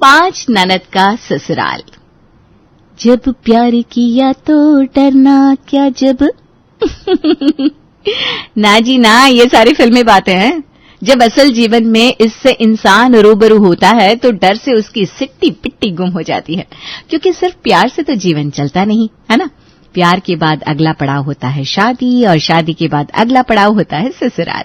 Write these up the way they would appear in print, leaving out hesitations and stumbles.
5 ननद का ससुराल। जब प्यार किया तो डरना क्या जब ना जी ना, ये सारी फिल्मी बातें हैं। जब असल जीवन में इससे इंसान रूबरू होता है तो डर से उसकी सिट्टी पिट्टी गुम हो जाती है, क्योंकि सिर्फ प्यार से तो जीवन चलता नहीं है ना। प्यार के बाद अगला पड़ाव होता है शादी, और शादी के बाद अगला पड़ाव होता है ससुराल।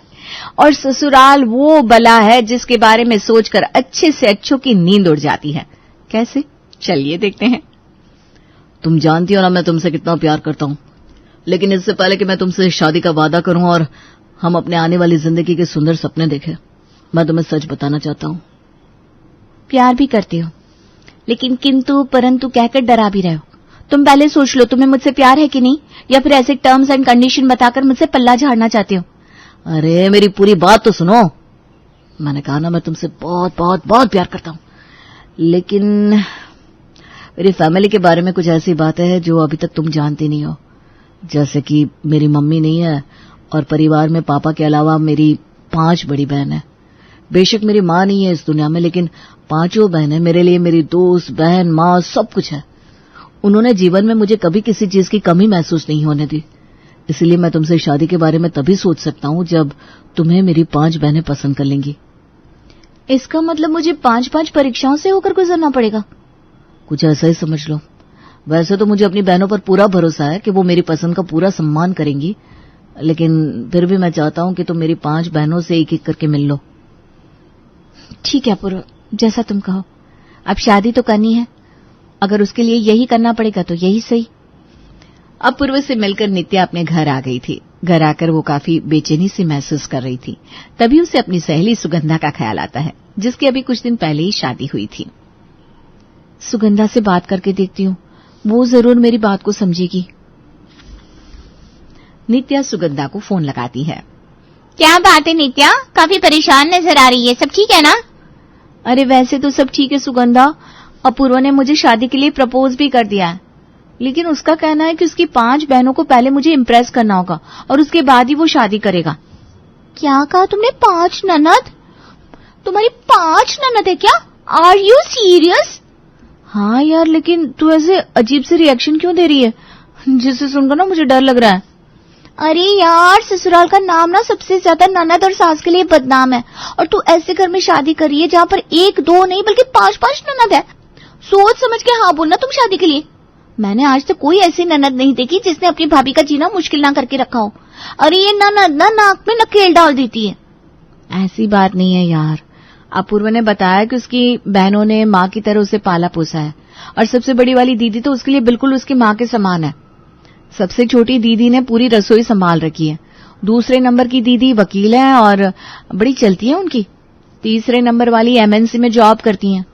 और ससुराल वो बला है जिसके बारे में सोचकर अच्छे से अच्छों की नींद उड़ जाती है। कैसे? चलिए देखते हैं। तुम जानती हो ना मैं तुमसे कितना प्यार करता हूँ, लेकिन इससे पहले कि मैं तुमसे शादी का वादा करूं और हम अपने आने वाली जिंदगी के सुंदर सपने देखें, मैं तुम्हें सच बताना चाहता हूँ। प्यार भी करते हो, लेकिन किंतु परंतु कहकर डरा भी रहे हो। तुम पहले सोच लो तुम्हें मुझसे प्यार है कि नहीं, या फिर ऐसे टर्म्स एंड कंडीशन बताकर मुझसे पल्ला झाड़ना चाहते हो। अरे मेरी पूरी बात तो सुनो। मैंने कहा ना मैं तुमसे बहुत बहुत बहुत प्यार करता हूँ, लेकिन मेरी फैमिली के बारे में कुछ ऐसी बातें हैं जो अभी तक तुम जानती नहीं हो। जैसे कि मेरी मम्मी नहीं है और परिवार में पापा के अलावा मेरी 5 बड़ी बहन है। बेशक मेरी माँ नहीं है इस दुनिया में, लेकिन 5 बहनें मेरे लिए मेरी दोस्त, बहन, माँ सब कुछ है। उन्होंने जीवन में मुझे कभी किसी चीज की कमी महसूस नहीं होने दी। इसलिए मैं तुमसे शादी के बारे में तभी सोच सकता हूँ जब तुम्हें मेरी 5 बहनें पसंद कर लेंगी। इसका मतलब मुझे 5-5 परीक्षाओं से होकर गुजरना पड़ेगा? कुछ ऐसा ही समझ लो। वैसे तो मुझे अपनी बहनों पर पूरा भरोसा है कि वो मेरी पसंद का पूरा सम्मान करेंगी, लेकिन फिर भी मैं चाहता हूं कि तुम मेरी 5 बहनों से एक एक करके मिल लो। ठीक है पूर्व, जैसा तुम कहो। अब शादी तो करनी है, अगर उसके लिए यही करना पड़ेगा तो यही सही। अब पूर्व से मिलकर नित्या अपने घर आ गई थी। घर आकर वो काफी बेचैनी सी महसूस कर रही थी। तभी उसे अपनी सहेली सुगंधा का ख्याल आता है, जिसकी अभी कुछ दिन पहले ही शादी हुई थी। सुगंधा से बात करके देखती हूँ, वो जरूर मेरी बात को समझेगी। नित्या सुगंधा को फोन लगाती है। क्या बात है नित्या, काफी परेशान नजर आ रही है, सब ठीक है ना? अरे वैसे तो सब ठीक है सुगंधा। अपूर्व ने मुझे शादी के लिए प्रपोज भी कर दिया है, लेकिन उसका कहना है कि उसकी 5 बहनों को पहले मुझे इम्प्रेस करना होगा और उसके बाद ही वो शादी करेगा। क्या कहा तुमने? 5 ननद? तुम्हारी 5 ननद है क्या? Are you serious? हाँ यार, लेकिन तू ऐसे अजीब से रिएक्शन क्यों दे रही है, जिससे सुनकर ना मुझे डर लग रहा है। अरे यार, ससुराल का नाम ना सबसे ज्यादा ननद और सास के लिए बदनाम है, और तू ऐसे घर में शादी कर रही है जहाँ पर 1-2 नहीं बल्कि 5-5 ननद है। सोच समझ के हाँ बोलना तुम शादी के लिए। मैंने आज तक कोई ऐसी ननद नहीं देखी जिसने अपनी भाभी का जीना मुश्किल ना करके रखा हो। अरे ये ननद ना नाक में नकेल डाल देती है। ऐसी बात नहीं है यार। अपूर्व ने बताया कि उसकी बहनों ने माँ की तरह उसे पाला पोसा है, और सबसे बड़ी वाली दीदी तो उसके लिए बिल्कुल उसकी माँ के समान है। सबसे छोटी दीदी ने पूरी रसोई संभाल रखी है। दूसरे नंबर की दीदी वकील है और बड़ी चलती है उनकी। तीसरे नंबर वाली MNC में जॉब करती हैं।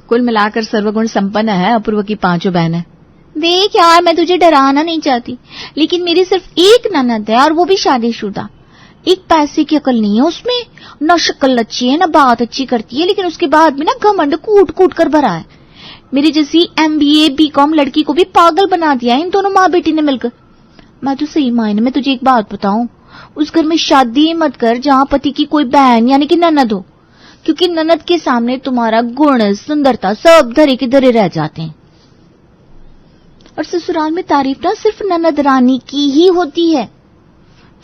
कुल मिलाकर सर्वगुण संपन्न है अपूर्व की 5 बहनें। देख यार, मैं तुझे डराना नहीं चाहती, लेकिन मेरी सिर्फ एक ननद है और वो भी शादीशुदा। एक पैसे की अकल नहीं है उसमें, न शक्ल अच्छी है न बात अच्छी करती है, लेकिन उसके बाद भी ना घमंड कूट कूट कर भरा है। मेरी जैसी MBA BCom लड़की को भी पागल बना दिया है इन दोनों माँ बेटी ने मिलकर। मैं तो सही मायने में तुझे एक बात बताऊं, उस घर में शादी मत कर जहाँ पति की कोई बहन यानी कि ननद हो, क्योंकि ननद के सामने तुम्हारा गुण सुंदरता सब धरे के धरे रह जाते हैं। और ससुराल में तारीफ ना सिर्फ ननद रानी की ही होती है।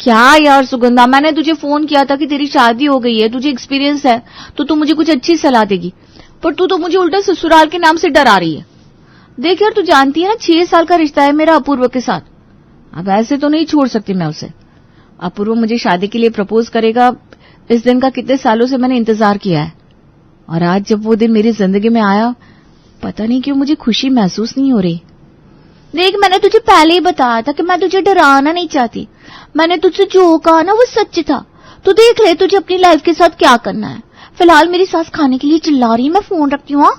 क्या यार सुगंधा, मैंने तुझे फोन किया था कि तेरी शादी हो गई है, तुझे एक्सपीरियंस है तो तू मुझे कुछ अच्छी सलाह देगी, पर तू तो मुझे उल्टा ससुराल के नाम से डरा रही है। देख यार, तू जानती है ना 6 साल का रिश्ता है मेरा अपूर्व के साथ। अब ऐसे तो नहीं छोड़ सकती मैं उसे। अपूर्व मुझे शादी के लिए प्रपोज करेगा, इस दिन का कितने सालों से मैंने इंतजार किया है, और आज जब वो दिन मेरी जिंदगी में आया, पता नहीं क्यों मुझे खुशी महसूस नहीं हो रही। देख, मैंने तुझे पहले ही बताया था कि मैं तुझे डराना नहीं चाहती। मैंने तुझसे जो कहा ना वो सच था। तो देख ले तुझे अपनी लाइफ के साथ क्या करना है। फिलहाल मेरी सास खाने के लिए चिल्ला रही है, मैं फोन रखती हूँ।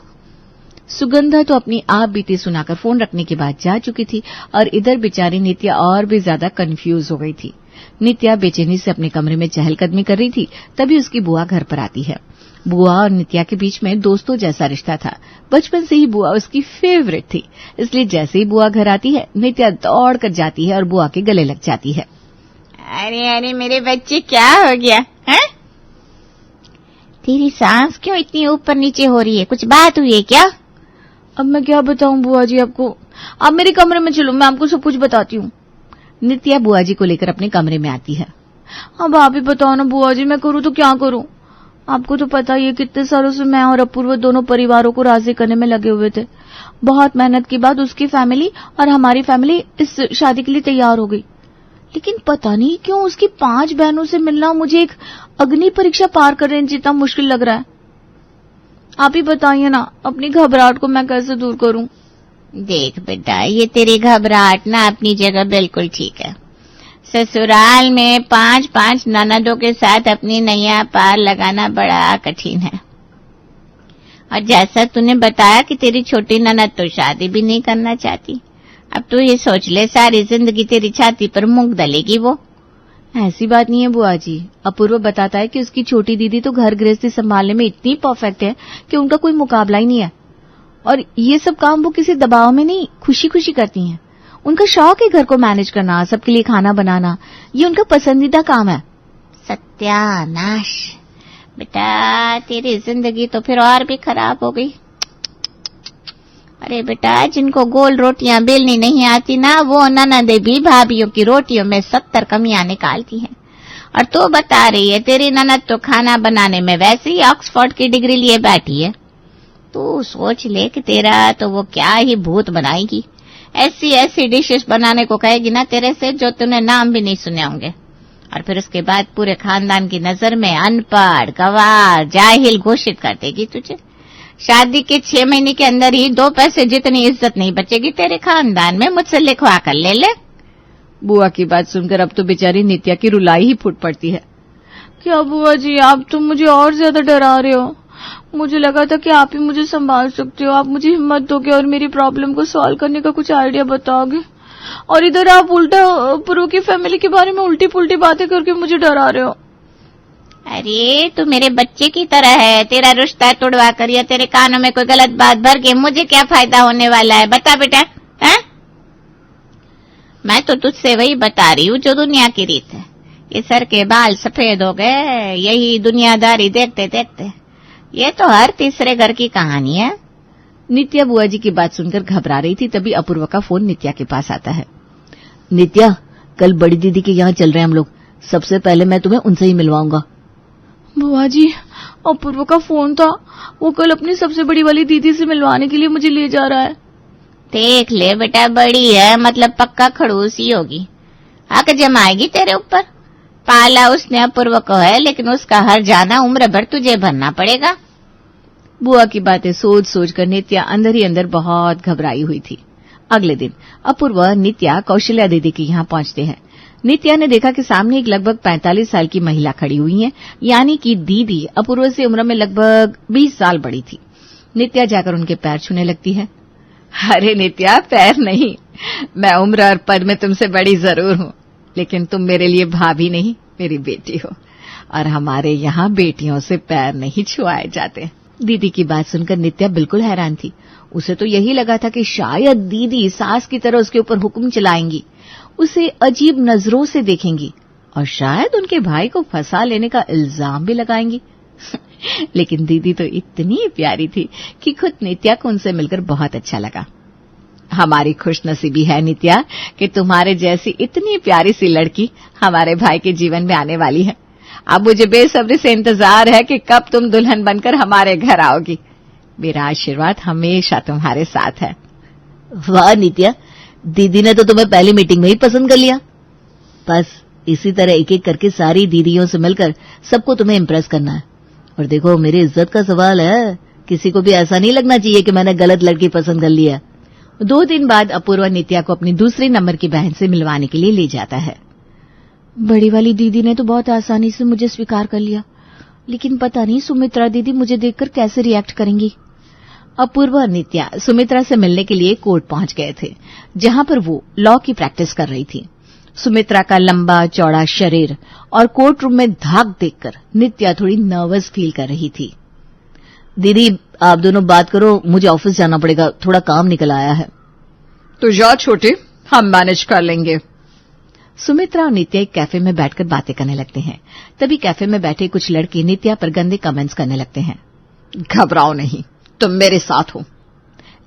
सुगंधा तो अपनी आप बीती सुनाकर फोन रखने के बाद जा चुकी थी, और इधर बेचारी नित्या और भी ज्यादा कंफ्यूज हो गई थी। नित्या बेचैनी से अपने कमरे में चहलकदमी कर रही थी, तभी उसकी बुआ घर पर आती है। बुआ और नित्या के बीच में दोस्तों जैसा रिश्ता था। बचपन से ही बुआ उसकी फेवरेट थी, इसलिए जैसे ही बुआ घर आती है नित्या दौड़ कर जाती है और बुआ के गले लग जाती है। अरे अरे मेरे बच्चे, क्या हो गया है? तेरी सांस क्यों इतनी ऊपर नीचे हो रही है? कुछ बात हुई है क्या? अब मैं क्या बताऊं बुआ जी आपको, आप मेरे कमरे में चलो, मैं आपको सब कुछ बताती हूँ। नित्या बुआ जी को लेकर अपने कमरे में आती है। अब आप ही बताओ ना बुआ जी, मैं करूँ तो क्या करूँ? आपको तो पता ही है कितने सालों से मैं और अपूर्व दोनों परिवारों को राजी करने में लगे हुए थे। बहुत मेहनत के बाद उसकी फैमिली और हमारी फैमिली इस शादी के लिए तैयार हो गई, लेकिन पता नहीं क्यों उसकी 5 बहनों से मिलना मुझे एक अग्नि परीक्षा पार करने जितना मुश्किल लग रहा है। आप ही बताइए ना, अपनी घबराहट को मैं कैसे दूर करूं? देख बेटा, ये तेरी घबराहट ना अपनी जगह बिल्कुल ठीक है। ससुराल में 5 ननदों के साथ अपनी नैया पार लगाना बड़ा कठिन है। और जैसा तूने बताया कि तेरी छोटी ननद तो शादी भी नहीं करना चाहती, अब तू ये सोच ले सारी जिंदगी तेरी छाती पर मूंग दलेगी वो। ऐसी बात नहीं है बुआ जी। अपूर्व बताता है कि उसकी छोटी दीदी तो घर गृहस्थी संभालने में इतनी परफेक्ट है कि उनका कोई मुकाबला ही नहीं है, और ये सब काम वो किसी दबाव में नहीं, खुशी खुशी करती हैं। उनका शौक है घर को मैनेज करना, सबके लिए खाना बनाना, ये उनका पसंदीदा काम है। सत्यानाश बेटा, तेरी जिंदगी तो फिर और भी खराब हो गई। अरे बेटा, जिनको गोल रोटियां बेलनी नहीं आती ना, वो ननदें भी भाभीयों की रोटियों में 70 कमियां निकालती हैं। और तू बता रही है तेरी ननद तो खाना बनाने में वैसे ही ऑक्सफोर्ड की डिग्री लिए बैठी है। तू सोच ले कि तेरा तो वो क्या ही भूत बनाएगी। ऐसी ऐसी डिशेस बनाने को कहेगी ना तेरे से जो तूने नाम भी नहीं सुने होंगे, और फिर उसके बाद पूरे खानदान की नजर में अनपढ़, गवार, जाहिल घोषित कर देगी तुझे। शादी के 6 महीने के अंदर ही 2 पैसे जितनी इज्जत नहीं बचेगी तेरे खानदान में, मुझसे लिखवा कर ले ले। बुआ की बात सुनकर अब तो बेचारी नित्या की रुलाई ही फूट पड़ती है। क्या बुआ जी, आप तो मुझे और ज्यादा डरा रहे हो। मुझे लगा था कि आप ही मुझे संभाल सकते हो, आप मुझे हिम्मत दोगे और मेरी प्रॉब्लम को सॉल्व करने का कुछ आइडिया बताओगे, और इधर आप उल्टा पुरो की फैमिली के बारे में उल्टी पुल्टी बातें करके मुझे डरा रहे हो। अरे तू मेरे बच्चे की तरह है, तेरा रिश्ता तोड़वा कर या तेरे कानों में कोई गलत बात भर के मुझे क्या फायदा होने वाला है? बता बेटा। है? मैं तो तुझसे वही बता रही हूँ जो दुनिया की रीत है। ये सर के बाल सफेद हो गए यही दुनियादारी देखते देखते। ये तो हर तीसरे घर की कहानी है। नित्या बुआ जी की बात सुनकर घबरा रही थी, तभी अपूर्व का फोन नित्या के पास आता है। नित्या, कल बड़ी दीदी के यहाँ चल रहे हैं हम लोग, सबसे पहले मैं तुम्हें उनसे ही मिलवाऊंगा। बुआ जी, अपूर्व का फोन था, वो कल अपनी सबसे बड़ी वाली दीदी से मिलवाने के लिए मुझे ले जा रहा है। देख ले बेटा, बड़ी है मतलब पक्का खड़ूस ही होगी, हक जमाएगी तेरे ऊपर। पाला उसने अपूर्व को है, लेकिन उसका हर जाना उम्र भर तुझे भरना पड़ेगा। बुआ की बातें सोच सोच कर नित्या अंदर ही अंदर बहुत घबराई हुई थी। अगले दिन अपूर्व नित्या कौशल्या दीदी के यहाँ पहुंचते हैं। नित्या ने देखा कि सामने एक लगभग 45 साल की महिला खड़ी हुई है, यानी कि दीदी अपूर्व से उम्र में लगभग 20 साल बड़ी थी। नित्या जाकर उनके पैर छूने लगती है। अरे नित्या, पैर नहीं, मैं उम्र और पद में तुमसे बड़ी जरूर हूँ, लेकिन तुम मेरे लिए भाभी नहीं, मेरी बेटी हो, और हमारे यहाँ बेटियों से पैर नहीं छुआए जाते। दीदी की बात सुनकर नित्या बिल्कुल हैरान थी। उसे तो यही लगा था कि शायद दीदी सास की तरह उसके ऊपर हुक्म चलाएंगी, उसे अजीब नजरों से देखेंगी और शायद उनके भाई को फंसा लेने का इल्जाम भी लगाएंगी। लेकिन दीदी तो इतनी प्यारी थी कि खुद नित्या को उनसे मिलकर बहुत अच्छा लगा। हमारी खुशनसीबी है नित्या कि तुम्हारे जैसी इतनी प्यारी सी लड़की हमारे भाई के जीवन में आने वाली है। अब मुझे बेसब्री से इंतजार है कि कब तुम दुल्हन बनकर हमारे घर आओगी। मेरा आशीर्वाद हमेशा तुम्हारे साथ है। वाह नित्या, दीदी ने तो तुम्हें पहली मीटिंग में ही पसंद कर लिया। बस इसी तरह एक एक करके सारी दीदियों से मिलकर सबको तुम्हें इम्प्रेस करना है। और देखो, मेरी इज्जत का सवाल है, किसी को भी ऐसा नहीं लगना चाहिए कि मैंने गलत लड़की पसंद कर लिया। 2 दिन बाद अपूर्व नित्या को अपनी दूसरी नंबर की बहन से मिलवाने के लिए ले जाता है। बड़ी वाली दीदी ने तो बहुत आसानी से मुझे स्वीकार कर लिया, लेकिन पता नहीं सुमित्रा दीदी मुझे देखकर कैसे रिएक्ट करेंगी। अपूर्व और नित्या सुमित्रा से मिलने के लिए कोर्ट पहुंच गए थे, जहां पर वो लॉ की प्रैक्टिस कर रही थी। सुमित्रा का लंबा चौड़ा शरीर और कोर्ट रूम में धाक देखकर नित्या थोड़ी नर्वस फील कर रही थी। दीदी, आप दोनों बात करो, मुझे ऑफिस जाना पड़ेगा, थोड़ा काम निकल आया है। तो जा छोटे, हम मैनेज कर लेंगे। सुमित्रा और नित्या एक कैफे में बैठकर बातें करने लगते हैं। तभी कैफे में बैठे कुछ लड़के नित्या पर गंदे कमेंट्स करने लगते हैं। घबराओ नहीं, तुम मेरे साथ हो।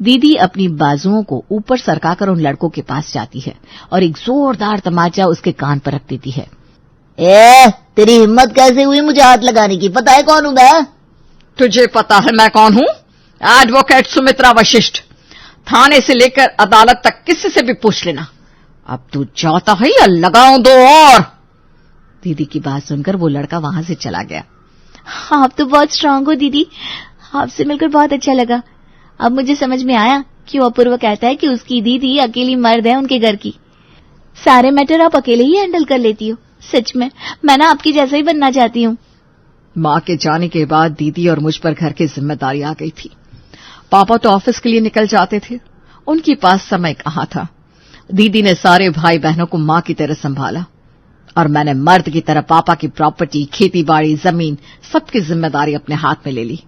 दीदी अपनी बाजुओं को ऊपर सरकाकर उन लड़कों के पास जाती है और एक जोरदार तमाचा उसके कान पर रख देती है। तेरी हिम्मत कैसे हुई मुझे हाथ लगाने की? पता है कौन हूं मैं? तुझे पता है मैं कौन हूं? एडवोकेट सुमित्रा वशिष्ठ। थाने से लेकर अदालत तक किसी से भी पूछ लेना। अब तू चाहता है या लगाऊं दो और? दीदी की बात सुनकर वो लड़का वहां से चला गया। आप तो बहुत स्ट्रांग हो दीदी, आपसे मिलकर बहुत अच्छा लगा। अब मुझे समझ में आया क्यों अपूर्व कहता है कि उसकी दीदी अकेली मर्द है उनके घर की। सारे मैटर आप अकेले ही हैंडल कर लेती हो। सच में मैं ना आपकी जैसा ही बनना चाहती हूँ। मां के जाने के बाद दीदी और मुझ पर घर की जिम्मेदारी आ गई थी। पापा तो ऑफिस के लिए निकल जाते थे, उनके पास समय कहाँ था। दीदी ने सारे भाई बहनों को मां की तरह संभाला और मैंने मर्द की तरह पापा की प्रॉपर्टी, खेती बाड़ी, जमीन सबकी जिम्मेदारी अपने हाथ में ले ली।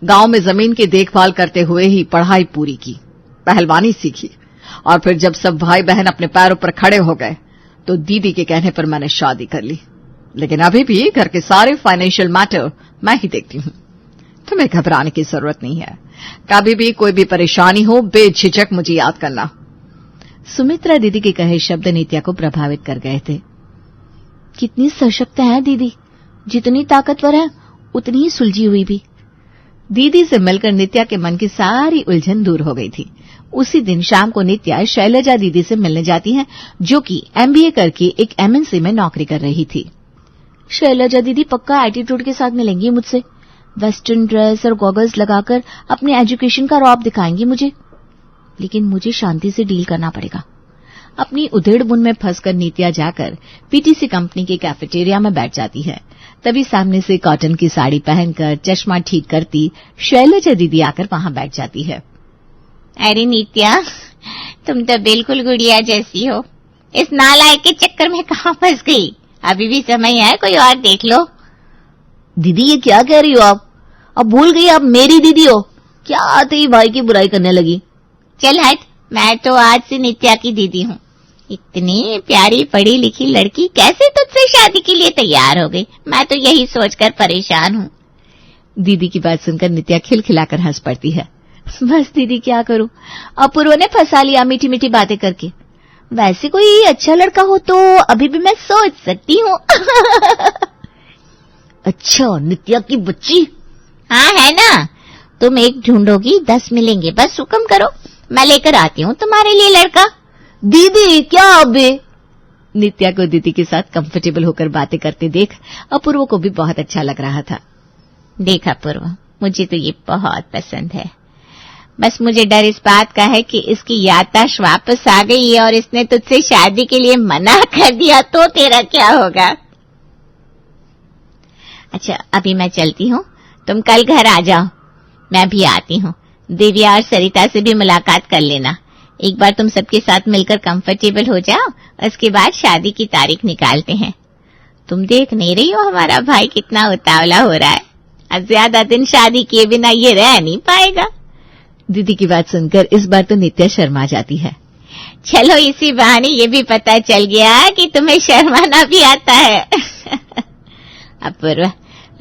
गांव में जमीन की देखभाल करते हुए ही पढ़ाई पूरी की, पहलवानी सीखी और फिर जब सब भाई बहन अपने पैरों पर खड़े हो गए तो दीदी के कहने पर मैंने शादी कर ली। लेकिन अभी भी घर के सारे फाइनेंशियल मैटर मैं ही देखती हूं। तुम्हें घबराने की जरूरत नहीं है। कभी भी कोई भी परेशानी हो बेझिझक मुझे याद करना। सुमित्रा दीदी के कहे शब्द नित्या को प्रभावित कर गए थे। कितनी सशक्त है दीदी, जितनी ताकतवर है उतनी ही सुलझी हुई भी। दीदी से मिलकर नित्या के मन की सारी उलझन दूर हो गई थी। उसी दिन शाम को नित्या शैलजा दीदी से मिलने जाती है, जो कि MBA करके एक MNC में नौकरी कर रही थी। शैलजा दीदी पक्का एटीट्यूड के साथ मिलेंगी मुझसे। वेस्टर्न ड्रेस और गॉगल्स लगाकर अपने एजुकेशन का रौब दिखाएंगी मुझे। लेकिन मुझे शांति से डील करना पड़ेगा। अपनी उधेड़-बुन में फंसकर नित्या जाकर PTC कंपनी के कैफेटेरिया में बैठ जाती है। तभी सामने से कॉटन की साड़ी पहनकर चश्मा ठीक करती शैलजा दीदी आकर वहां बैठ जाती है। अरे नित्या, तुम तो बिल्कुल गुड़िया जैसी हो। इस नालायक के चक्कर में कहां फंस गई? अभी भी समय है, कोई और देख लो। दीदी ये क्या कह रही हो आप? अब भूल गई आप मेरी दीदी हो? क्या आते ही भाई की बुराई करने लगी? चल हट, मैं तो आज से नित्या की दीदी हूँ। इतनी प्यारी पढ़ी लिखी लड़की कैसे तुझसे शादी के लिए तैयार हो गई? मैं तो यही सोचकर परेशान हूँ। दीदी की बात सुनकर नित्या खिलखिलाकर हंस पड़ती है। बस दीदी क्या करूं, अपूर्व ने फंसा लिया मीठी मीठी बातें करके। वैसे कोई अच्छा लड़का हो तो अभी भी मैं सोच सकती हूँ। अच्छा, नित्या की बच्ची? हाँ है ना। तुम एक ढूंढोगी 10 मिलेंगे, बस हुक्म करो, मैं लेकर आती हूँ तुम्हारे लिए लड़का। दीदी क्या अबे? नित्या को दीदी के साथ कंफर्टेबल होकर बातें करते देख अपूर्व को भी बहुत अच्छा लग रहा था। देख अपूर्व, मुझे तो ये बहुत पसंद है। बस मुझे डर इस बात का है कि इसकी याददाश्त वापस आ गई है और इसने तुझसे शादी के लिए मना कर दिया तो तेरा क्या होगा? अच्छा, अभी मैं चलती हूँ, तुम कल घर आ जाओ, मैं भी आती हूँ। दिव्या और सरिता से भी मुलाकात कर लेना। एक बार तुम सबके साथ मिलकर कंफर्टेबल हो जाओ, उसके बाद शादी की तारीख निकालते हैं। तुम देख नहीं रही हो हमारा भाई कितना उतावला हो रहा है। अब ज्यादा दिन शादी किए बिना ये रह नहीं पाएगा। दीदी की बात सुनकर इस बार तो नित्या शर्मा जाती है। चलो इसी बहाने ये भी पता चल गया कि तुम्हें शर्माना भी आता है। अपूर्व,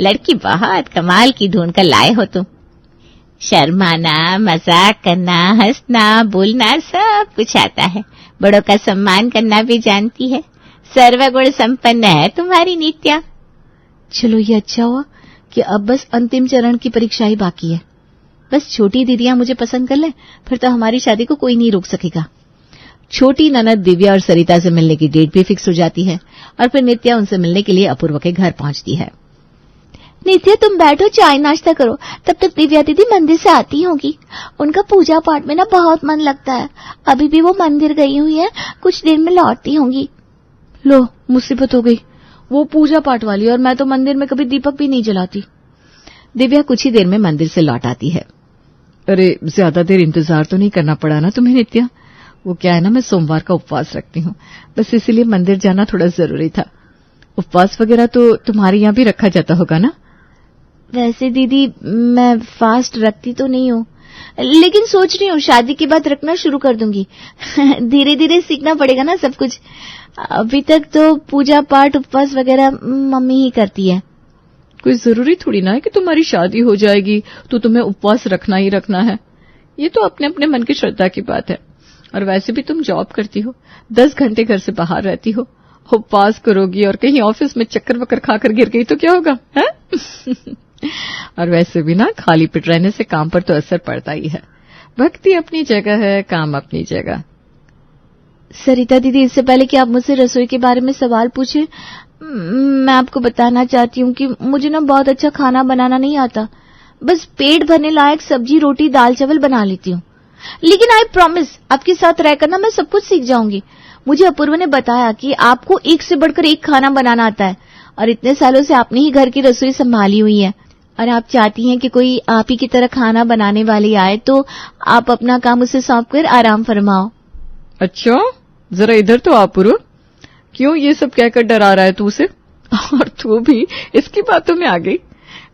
लड़की बहुत कमाल की ढूंढ कर लाए हो तुम। शर्माना, मजाक करना, हंसना, बोलना सब कुछ आता है। बड़ों का सम्मान करना भी जानती है। सर्वगुण संपन्न है तुम्हारी नित्या। चलो ये अच्छा हुआ कि अब बस अंतिम चरण की परीक्षा ही बाकी है। बस छोटी दीदियां मुझे पसंद कर ले, फिर तो हमारी शादी को कोई नहीं रोक सकेगा। छोटी ननद दिव्या और सरिता से मिलने की डेट भी फिक्स हो जाती है और फिर नित्या उनसे मिलने के लिए अपूर्व के घर पहुंचती है। नित्या तुम बैठो, चाय नाश्ता करो, तब तक दिव्या दीदी मंदिर से आती होंगी। उनका पूजा पाठ में ना बहुत मन लगता है। अभी भी वो मंदिर गई हुई है, कुछ देर में लौटती होंगी। लो, मुसीबत हो गई। वो पूजा पाठ वाली और मैं तो मंदिर में कभी दीपक भी नहीं जलाती। दिव्या कुछ ही देर में मंदिर से लौट आती है। अरे ज्यादा देर इंतजार तो नहीं करना पड़ा ना तुम्हें नित्या? वो क्या है ना, मैं सोमवार का उपवास रखती हूँ, बस इसीलिए मंदिर जाना थोड़ा जरूरी था। उपवास वगैरह तो तुम्हारे यहाँ भी रखा जाता होगा ना? वैसे दीदी मैं फास्ट रखती तो नहीं हूँ, लेकिन सोच रही हूँ शादी के बाद रखना शुरू कर दूंगी। धीरे धीरे सीखना पड़ेगा ना सब कुछ। अभी तक तो पूजा पाठ उपवास वगैरह मम्मी ही करती है। कोई जरूरी थोड़ी ना है कि तुम्हारी शादी हो जाएगी तो तुम्हें उपवास रखना ही रखना है। ये तो अपने अपने मन की श्रद्धा की बात है। और वैसे भी तुम जॉब करती हो, 10 घंटे घर से बाहर रहती हो, उपवास करोगी और कहीं ऑफिस में चक्कर वक्कर खाकर गिर गई तो क्या होगा, है? और वैसे भी ना खाली पेट रहने से काम पर तो असर पड़ता ही है। भक्ति अपनी जगह है, काम अपनी जगह। सरिता दीदी, इससे पहले कि आप मुझसे रसोई के बारे में सवाल पूछें, मैं आपको बताना चाहती हूँ कि मुझे ना बहुत अच्छा खाना बनाना नहीं आता। बस पेट भरने लायक सब्जी, रोटी, दाल चावल बना लेती हूँ। लेकिन आई प्रॉमिस, आपके साथ रहकर ना मैं सब कुछ सीख जाऊंगी। मुझे अपूर्व ने बताया कि आपको एक से बढ़कर एक खाना बनाना आता है और इतने सालों से आपने ही घर की रसोई संभाली हुई है और आप चाहती हैं कि कोई आप ही की तरह खाना बनाने वाली आए तो आप अपना काम उसे सौंपकर आराम फरमाओ। अच्छा, जरा इधर तो अपूर्व, क्यों ये सब कहकर डरा रहा है तू उसे? और तू भी इसकी बातों में आ गई।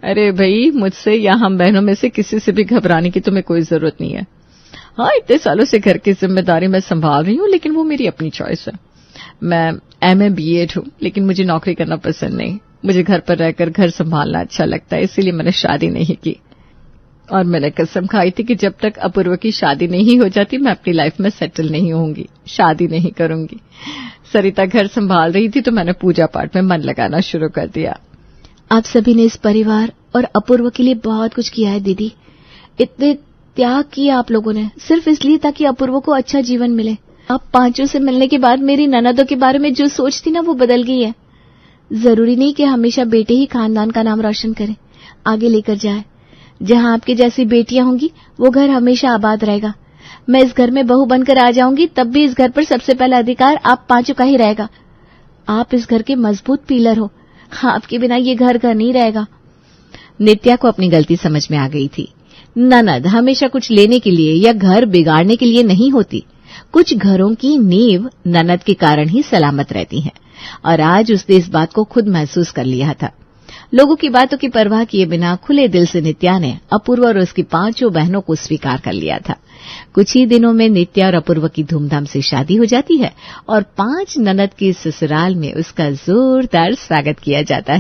अरे भाई, मुझसे या हम बहनों में से किसी से भी घबराने की तुम्हें कोई जरूरत नहीं है। हाँ, इतने सालों से घर की जिम्मेदारी मैं संभाल रही हूँ, लेकिन वो मेरी अपनी चॉइस है। मैं MA BEd हूँ, लेकिन मुझे नौकरी करना पसंद नहीं। मुझे घर पर रहकर घर संभालना अच्छा लगता है, इसीलिए मैंने शादी नहीं की। और मैंने कसम खाई थी कि जब तक अपूर्व की शादी नहीं हो जाती मैं अपनी लाइफ में सेटल नहीं होंगी, शादी नहीं करूंगी। सरिता घर संभाल रही थी तो मैंने पूजा पाठ में मन लगाना शुरू कर दिया। आप सभी ने इस परिवार और अपूर्व के लिए बहुत कुछ किया है दीदी। इतने त्याग किया आप लोगों ने सिर्फ इसलिए ताकि अपूर्व को अच्छा जीवन मिले। आप पांचों से मिलने के बाद मेरी ननदों के बारे में जो सोच थी ना, वो बदल गई है। जरूरी नहीं कि हमेशा बेटे ही खानदान का नाम रोशन करें, आगे लेकर जाए। जहां आपकी जैसी बेटियां होंगी वो घर हमेशा आबाद रहेगा। मैं इस घर में बहू बनकर आ जाऊंगी तब भी इस घर पर सबसे पहला अधिकार आप पांचों का ही रहेगा। आप इस घर के मजबूत पिलर हो, आपके बिना ये घर घर नहीं रहेगा। नित्या को अपनी गलती समझ में आ गई थी। ननद हमेशा कुछ लेने के लिए या घर बिगाड़ने के लिए नहीं होती। कुछ घरों की नींव ननद के कारण ही सलामत रहती है और आज उसने इस बात को खुद महसूस कर लिया था। लोगों की बातों की परवाह किए बिना खुले दिल से नित्या ने अपूर्व और उसकी पांचों बहनों को स्वीकार कर लिया था। कुछ ही दिनों में नित्या और अपूर्व की धूमधाम से शादी हो जाती है और 5 ननद की ससुराल में उसका जोरदार स्वागत किया जाता है।